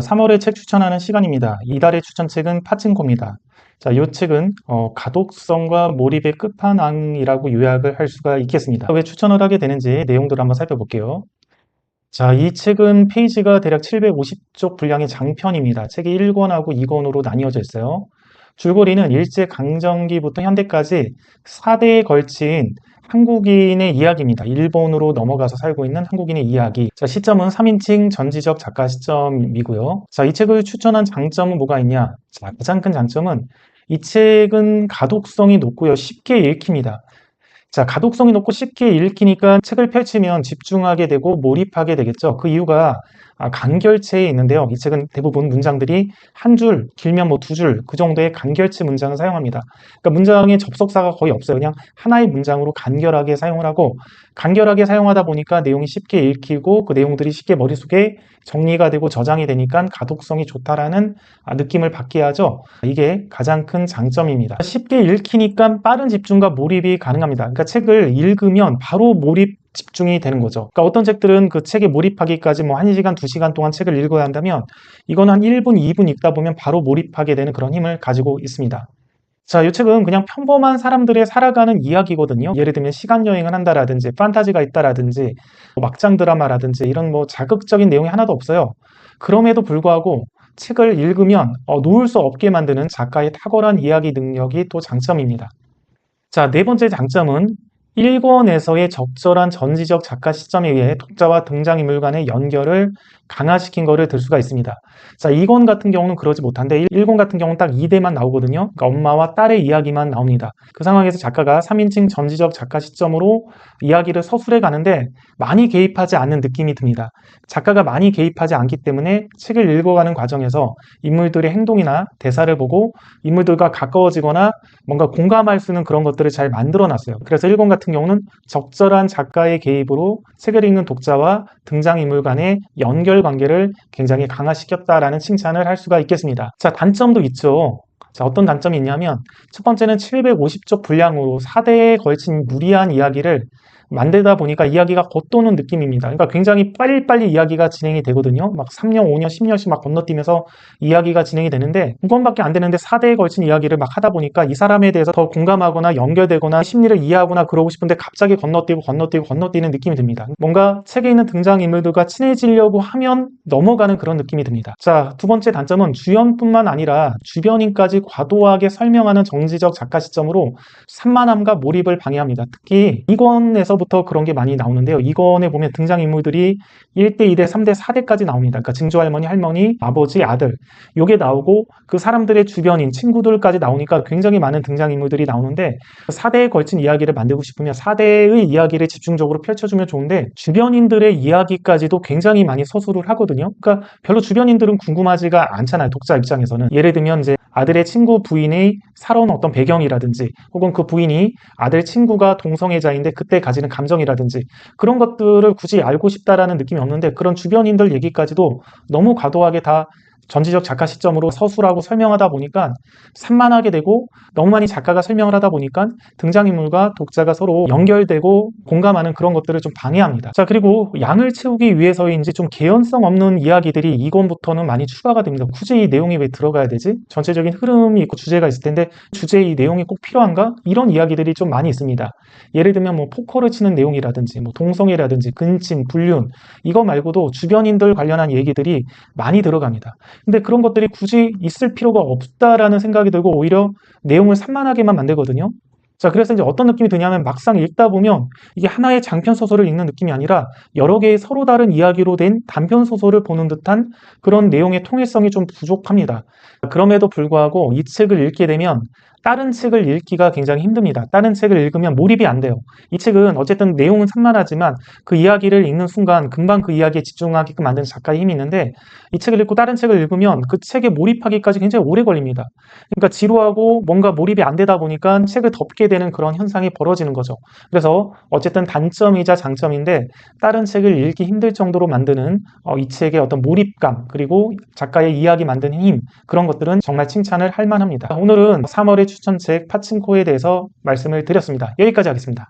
3월에 책 추천하는 시간입니다. 이달의 추천책은 파친코입니다. 자, 이 책은 가독성과 몰입의 끝판왕이라고 요약을 할 수가 있겠습니다. 왜 추천을 하게 되는지 내용들을 한번 살펴볼게요. 자, 이 책은 페이지가 대략 750쪽 분량의 장편입니다. 책이 1권하고 2권으로 나뉘어져 있어요. 줄거리는 일제강점기부터 현대까지 4대에 걸친 한국인의 이야기입니다. 일본으로 넘어가서 살고 있는 한국인의 이야기. 자, 시점은 3인칭 전지적 작가 시점이고요. 자, 이 책을 추천한 장점은 뭐가 있냐? 자, 가장 큰 장점은 이 책은 가독성이 높고요. 쉽게 읽힙니다. 자, 가독성이 높고 쉽게 읽히니까 책을 펼치면 집중하게 되고 몰입하게 되겠죠. 그 이유가 간결체에 있는데요. 이 책은 대부분 문장들이 한 줄, 길면 뭐 두 줄, 그 정도의 간결체 문장을 사용합니다. 그러니까 문장의 접속사가 거의 없어요. 그냥 하나의 문장으로 간결하게 사용을 하고, 간결하게 사용하다 보니까 내용이 쉽게 읽히고 그 내용들이 쉽게 머릿속에 정리가 되고 저장이 되니까 가독성이 좋다라는 느낌을 받게 하죠. 이게 가장 큰 장점입니다. 쉽게 읽히니까 빠른 집중과 몰입이 가능합니다. 그러니까 책을 읽으면 바로 몰입 집중이 되는 거죠. 그러니까 어떤 책들은 그 책에 몰입하기까지 뭐 1시간, 2시간 동안 책을 읽어야 한다면 이거는 한 1분, 2분 읽다 보면 바로 몰입하게 되는 그런 힘을 가지고 있습니다. 자, 이 책은 그냥 평범한 사람들의 살아가는 이야기거든요. 예를 들면 시간 여행을 한다라든지 판타지가 있다라든지 뭐 막장 드라마라든지 이런 뭐 자극적인 내용이 하나도 없어요. 그럼에도 불구하고 책을 읽으면 놓을 수 없게 만드는 작가의 탁월한 이야기 능력이 또 장점입니다. 자, 네 번째 장점은 1권에서의 적절한 전지적 작가 시점에 의해 독자와 등장인물 간의 연결을 강화시킨 거를 들 수가 있습니다. 자, 2권 같은 경우는 그러지 못한데 1권 같은 경우는 딱 2대만 나오거든요. 그러니까 엄마와 딸의 이야기만 나옵니다. 그 상황에서 작가가 3인칭 전지적 작가 시점으로 이야기를 서술해 가는데 많이 개입하지 않는 느낌이 듭니다. 작가가 많이 개입하지 않기 때문에 책을 읽어가는 과정에서 인물들의 행동이나 대사를 보고 인물들과 가까워지거나 뭔가 공감할 수 있는 그런 것들을 잘 만들어 놨어요. 그래서 1권 같은 경우는 적절한 작가의 개입으로 책을 읽는 독자와 등장인물 간의 연결 관계를 굉장히 강화시켰다라는 칭찬을 할 수가 있겠습니다. 자, 단점도 있죠. 자, 어떤 단점이 있냐면 첫 번째는 750쪽 분량으로 4대에 걸친 무리한 이야기를 만들다 보니까 이야기가 겉도는 느낌입니다. 그러니까 굉장히 빨리빨리 이야기가 진행이 되거든요. 막 3년, 5년, 10년씩 막 건너뛰면서 이야기가 진행이 되는데 2권밖에 안 되는데 4대에 걸친 이야기를 막 하다 보니까 이 사람에 대해서 더 공감하거나 연결되거나 심리를 이해하거나 그러고 싶은데 갑자기 건너뛰는 느낌이 듭니다. 뭔가 책에 있는 등장인물들과 친해지려고 하면 넘어가는 그런 느낌이 듭니다. 자, 두 번째 단점은 주연뿐만 아니라 주변인까지 과도하게 설명하는 정지적 작가 시점으로 산만함과 몰입을 방해합니다. 특히 2권에서 부터 그런 게 많이 나오는데요. 2권에 보면 등장인물들이 1대, 2대, 3대, 4대까지 나옵니다. 그러니까 증조할머니, 할머니, 아버지, 아들 요게 나오고 그 사람들의 주변인, 친구들까지 나오니까 굉장히 많은 등장인물들이 나오는데 4대에 걸친 이야기를 만들고 싶으면 4대의 이야기를 집중적으로 펼쳐주면 좋은데 주변인들의 이야기까지도 굉장히 많이 서술을 하거든요. 그러니까 별로 주변인들은 궁금하지가 않잖아요. 독자 입장에서는. 예를 들면 이제 아들의 친구 부인의 살아온 어떤 배경이라든지 혹은 그 부인이 아들 친구가 동성애자인데 그때 가지는 감정이라든지 그런 것들을 굳이 알고 싶다라는 느낌이 없는데 그런 주변인들 얘기까지도 너무 과도하게 다 전지적 작가 시점으로 서술하고 설명하다 보니까 산만하게 되고 너무 많이 작가가 설명을 하다 보니까 등장인물과 독자가 서로 연결되고 공감하는 그런 것들을 좀 방해합니다. 자, 그리고 양을 채우기 위해서인지 좀 개연성 없는 이야기들이 2권부터는 많이 추가가 됩니다. 굳이 이 내용이 왜 들어가야 되지? 전체적인 흐름이 있고 주제가 있을 텐데 주제에 이 내용이 꼭 필요한가? 이런 이야기들이 좀 많이 있습니다. 예를 들면 뭐 포커를 치는 내용이라든지 뭐 동성애라든지 근친, 불륜 이거 말고도 주변인들 관련한 얘기들이 많이 들어갑니다. 근데 그런 것들이 굳이 있을 필요가 없다라는 생각이 들고 오히려 내용을 산만하게만 만들거든요. 자, 그래서 이제 어떤 느낌이 드냐면 막상 읽다 보면 이게 하나의 장편 소설을 읽는 느낌이 아니라 여러 개의 서로 다른 이야기로 된 단편 소설을 보는 듯한 그런 내용의 통일성이 좀 부족합니다. 그럼에도 불구하고 이 책을 읽게 되면 다른 책을 읽기가 굉장히 힘듭니다. 다른 책을 읽으면 몰입이 안 돼요. 이 책은 어쨌든 내용은 산만하지만 그 이야기를 읽는 순간 금방 그 이야기에 집중하게끔 만드는 작가의 힘이 있는데 이 책을 읽고 다른 책을 읽으면 그 책에 몰입하기까지 굉장히 오래 걸립니다. 그러니까 지루하고 뭔가 몰입이 안 되다 보니까 책을 덮게 되는 그런 현상이 벌어지는 거죠. 그래서 어쨌든 단점이자 장점인데 다른 책을 읽기 힘들 정도로 만드는 이 책의 어떤 몰입감 그리고 작가의 이야기 만드는 힘 그런 것들은 정말 칭찬을 할 만합니다. 오늘은 3월의 추천책 파친코에 대해서 말씀을 드렸습니다. 여기까지 하겠습니다.